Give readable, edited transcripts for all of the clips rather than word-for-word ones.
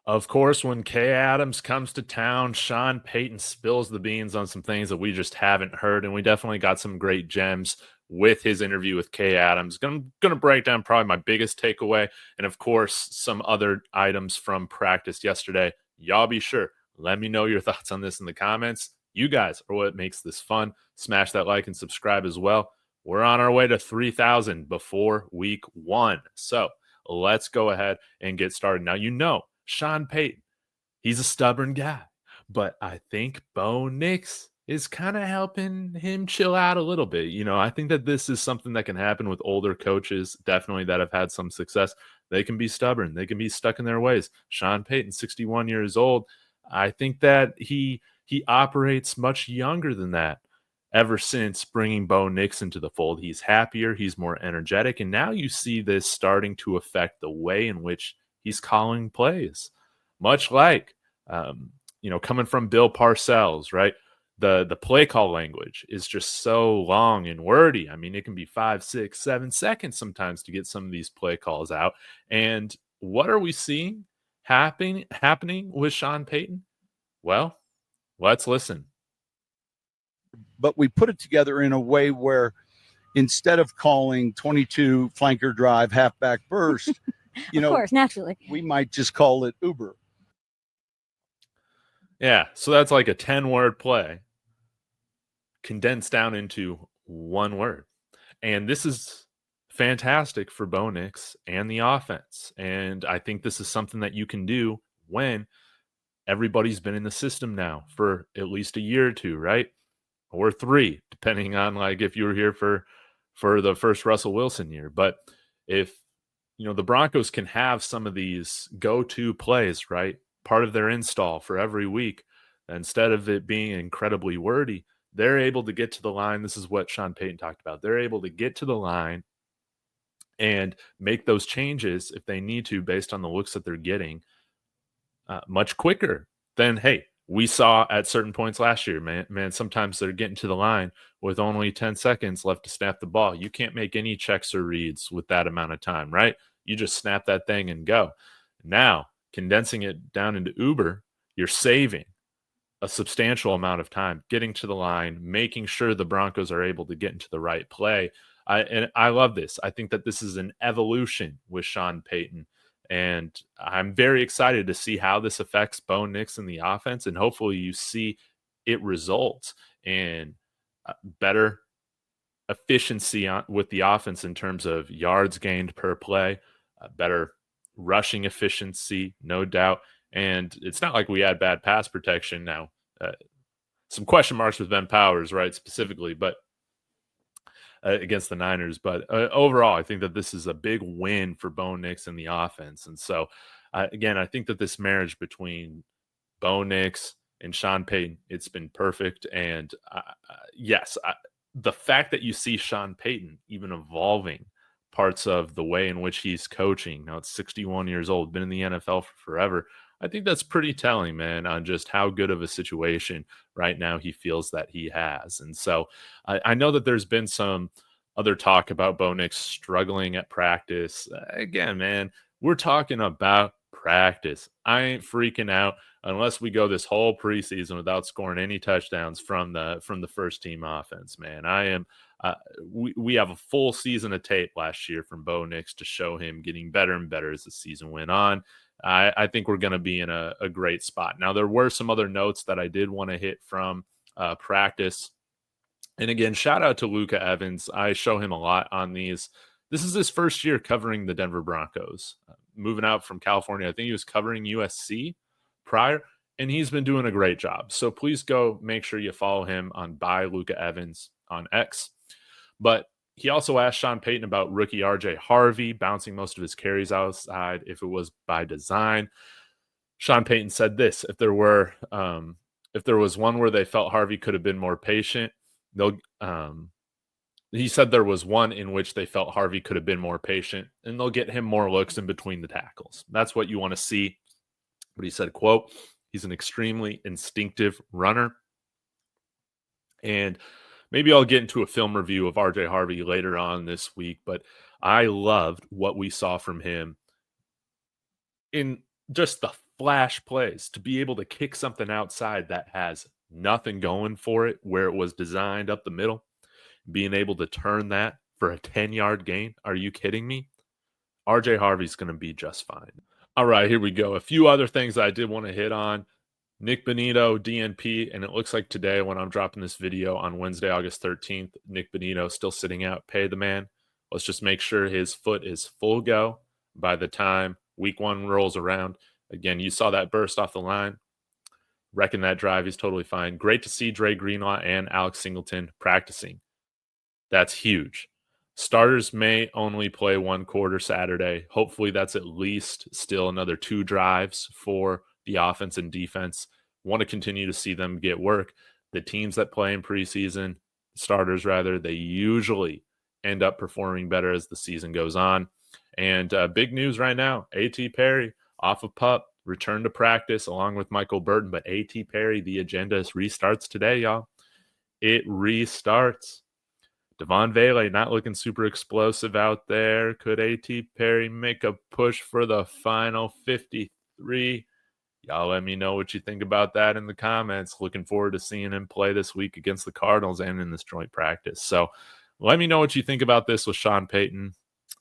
Of course, when Kay Adams comes to town, Sean Payton spills the beans on some things that we just haven't heard, and we definitely got some great gems with his interview with Kay Adams. Gonna break down probably my biggest takeaway, and of course, some other items from practice yesterday. Y'all be sure, let me know your thoughts on this in the comments. You guys are what makes this fun. Smash that like and subscribe as well. We're on our way to 3,000 before week 1. So let's go ahead and get started. Now, Sean Payton, he's a stubborn guy, but I think Bo Nix is kind of helping him chill out a little bit. I think that this is something that can happen with older coaches, definitely that have had some success. They can be stubborn. They can be stuck in their ways. Sean Payton, 61 years old. I think that he operates much younger than that. Ever since bringing Bo Nix into the fold, he's happier, he's more energetic, and now you see this starting to affect the way in which he's calling plays, much like coming from Bill Parcells, right? The play call language is just so long and wordy. I mean, it can be 5, 6, 7 seconds sometimes to get some of these play calls out. And what are we seeing happening with Sean Payton? Well, let's listen. But we put it together in a way where instead of calling 22 flanker drive halfback burst, of course, naturally, we might just call it Uber. Yeah, so that's like a 10-word play condensed down into one word. And this is fantastic for Bo Nix and the offense. And I think this is something that you can do when everybody's been in the system now for at least a year or two, right? Or 3, depending on like if you were here for the first Russell Wilson year. But if the Broncos can have some of these go-to plays, right? Part of their install for every week, instead of it being incredibly wordy, they're able to get to the line. This is what Sean Payton talked about. They're able to get to the line and make those changes if they need to based on the looks that they're getting much quicker than, hey, we saw at certain points last year, man, sometimes they're getting to the line with only 10 seconds left to snap the ball. You can't make any checks or reads with that amount of time, right? You just snap that thing and go. Now, condensing it down into Uber, you're saving a substantial amount of time getting to the line, making sure the Broncos are able to get into the right play. I love this. I think that this is an evolution with Sean Payton. And I'm very excited to see how this affects Bo Nix in the offense. And hopefully you see it results in better efficiency with the offense in terms of yards gained per play, better rushing efficiency, no doubt. And it's not like we had bad pass protection now. Some question marks with Ben Powers, right, specifically, but against the Niners. But overall, I think that this is a big win for Bo Nix in the offense. And so, again, I think that this marriage between Bo Nix and Sean Payton, it's been perfect. And yes, the fact that you see Sean Payton even evolving parts of the way in which he's coaching. Now, it's 61 years old, been in the NFL for forever. I think that's pretty telling, man, on just how good of a situation right now he feels that he has. And so I know that there's been some other talk about Bo Nix struggling at practice. Again, man, we're talking about practice. I ain't freaking out unless we go this whole preseason without scoring any touchdowns from the first team offense, man. I am we have a full season of tape last year from Bo Nix to show him getting better and better as the season went on. I think we're going to be in a great spot. Now, there were some other notes that I did want to hit from practice. And again, shout out to Luka Evans. I show him a lot on these. This is his first year covering the Denver Broncos. Moving out from California, I think he was covering USC prior, and he's been doing a great job. So please go make sure you follow him on by Luka Evans on X. But he also asked Sean Payton about rookie RJ Harvey bouncing most of his carries outside, if it was by design. Sean Payton said this: if there was one where they felt Harvey could have been more patient, he said there was one in which they felt Harvey could have been more patient, and they'll get him more looks in between the tackles. That's what you want to see. But he said, quote, he's an extremely instinctive runner. And maybe I'll get into a film review of RJ Harvey later on this week, but I loved what we saw from him in just the flash plays, to be able to kick something outside that has nothing going for it where it was designed up the middle, being able to turn that for a 10-yard gain. Are you kidding me? RJ Harvey's going to be just fine. All right, here we go. A few other things I did want to hit on. Nick Bonito, DNP, and it looks like today when I'm dropping this video on Wednesday, August 13th, Nick Bonito still sitting out. Pay the man. Let's just make sure his foot is full go by the time week 1 rolls around. Again, you saw that burst off the line. Wrecking that drive. He's totally fine. Great to see Dre Greenlaw and Alex Singleton practicing. That's huge. Starters may only play 1 quarter Saturday. Hopefully that's at least still another 2 drives for the offense and defense. Want to continue to see them get work. The teams that play in preseason, starters rather, they usually end up performing better as the season goes on. And big news right now, A.T. Perry off of PUP, returned to practice along with Michael Burton. But A.T. Perry, the agenda restarts today, y'all. It restarts. Devon Vele not looking super explosive out there. Could A.T. Perry make a push for the final 53? Y'all let me know what you think about that in the comments. Looking forward to seeing him play this week against the Cardinals and in this joint practice. So let me know what you think about this with Sean Payton.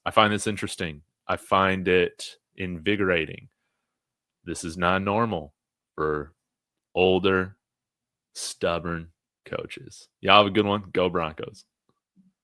I find this interesting. I find it invigorating. This is not normal for older, stubborn coaches. Y'all have a good one. Go Broncos.